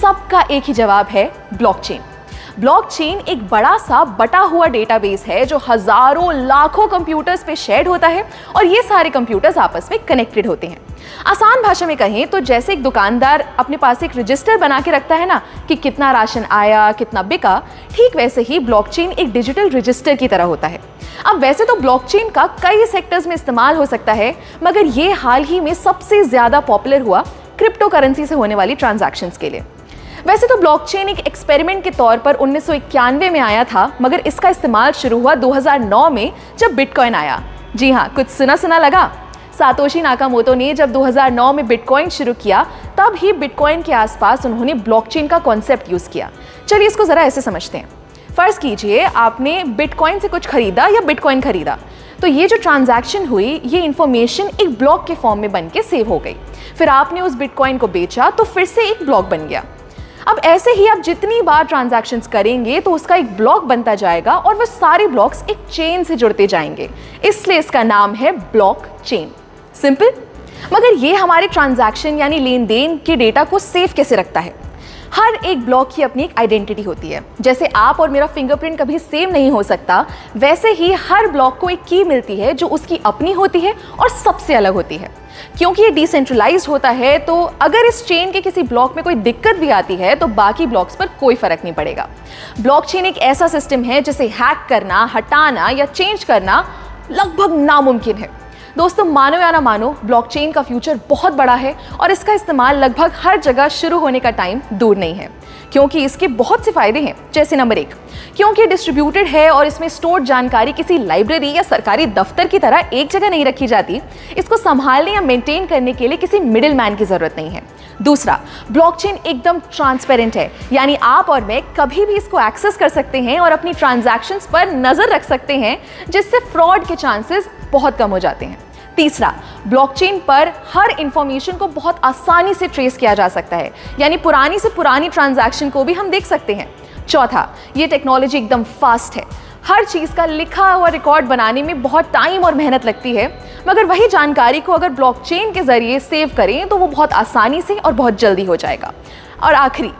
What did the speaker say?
सबका एक ही जवाब है ब्लॉकचेन। ब्लॉकचेन एक बड़ा सा बटा हुआ डेटाबेस है जो हजारों लाखों कंप्यूटर्स पे शेयर्ड होता है और ये सारे कंप्यूटर्स आपस में कनेक्टेड होते हैं। आसान भाषा में कहें तो जैसे एक दुकानदार अपने पास एक रजिस्टर बना के रखता है ना कि कितना राशन आया, कितना बिका, ठीक वैसे ही ब्लॉकचेन एक डिजिटल रजिस्टर की तरह होता है। अब वैसे तो ब्लॉकचेन का कई सेक्टर्स में इस्तेमाल हो सकता है, मगर ये हाल ही में सबसे ज्यादा पॉपुलर हुआ क्रिप्टो करेंसी से होने वाली ट्रांजैक्शंस के लिए। वैसे तो ब्लॉकचेन एक एक्सपेरिमेंट के तौर पर 1991 में आया था, मगर इसका इस्तेमाल शुरू हुआ 2009 में जब बिटकॉइन आया। जी हाँ, कुछ सुना सुना लगा। सातोशी नाकामोटो ने जब 2009 में बिटकॉइन शुरू किया, तब ही बिटकॉइन के आसपास उन्होंने ब्लॉकचेन का कॉन्सेप्ट यूज किया। चलिए इसको जरा ऐसे समझते हैं। फर्ज कीजिए आपने बिटकॉइन से कुछ खरीदा या बिटकॉइन खरीदा, तो ये जो ट्रांजैक्शन हुई, ये इंफॉर्मेशन एक ब्लॉक के फॉर्म में बन के सेव हो गई। फिर आपने उस बिटकॉइन को बेचा तो फिर से एक ब्लॉक बन गया। अब ऐसे ही आप जितनी बार ट्रांजैक्शंस करेंगे तो उसका एक ब्लॉक बनता जाएगा और वह सारे ब्लॉक्स एक चेन से जुड़ते जाएंगे, इसलिए इसका नाम है ब्लॉकचेन। सिंपल। मगर ये हमारे ट्रांजैक्शन यानी लेन देन के डेटा को सेव कैसे रखता है? हर एक ब्लॉक की अपनी एक आइडेंटिटी होती है। जैसे आप और मेरा फिंगरप्रिंट कभी सेम नहीं हो सकता, वैसे ही हर ब्लॉक को एक की मिलती है जो उसकी अपनी होती है और सबसे अलग होती है। क्योंकि ये डिसेंट्रलाइज्ड होता है, तो अगर इस चेन के किसी ब्लॉक में कोई दिक्कत भी आती है तो बाकी ब्लॉक्स पर कोई फर्क नहीं पड़ेगा। ब्लॉकचेन एक ऐसा सिस्टम है जिसे हैक करना, हटाना या चेंज करना लगभग नामुमकिन है। दोस्तों, मानो या ना मानो, ब्लॉकचेन का फ्यूचर बहुत बड़ा है और इसका इस्तेमाल लगभग हर जगह शुरू होने का टाइम दूर नहीं है, क्योंकि इसके बहुत से फायदे हैं। जैसे नंबर 1, क्योंकि डिस्ट्रीब्यूटेड है और इसमें स्टोर्ड जानकारी किसी लाइब्रेरी या सरकारी दफ्तर की तरह एक जगह नहीं रखी जाती। इसको संभालने या मेंटेन करने के लिए किसी मिडिल मैन की जरूरत नहीं है। दूसरा, ब्लॉकचेन एकदम ट्रांसपेरेंट है, यानी आप और मैं कभी भी इसको एक्सेस कर सकते हैं और अपनी ट्रांजैक्शंस पर नजर रख सकते हैं, जिससे फ्रॉड के चांसेस बहुत कम हो जाते हैं। तीसरा, ब्लॉकचेन पर हर इंफॉर्मेशन को बहुत आसानी से ट्रेस किया जा सकता है, यानी पुरानी से पुरानी ट्रांजैक्शन को भी हम देख सकते हैं। चौथा, ये टेक्नोलॉजी एकदम फास्ट है। हर चीज़ का लिखा हुआ रिकॉर्ड बनाने में बहुत टाइम और मेहनत लगती है, मगर वही जानकारी को अगर ब्लॉकचेन के जरिए सेव करें तो वो बहुत आसानी से और बहुत जल्दी हो जाएगा। और आखिरी,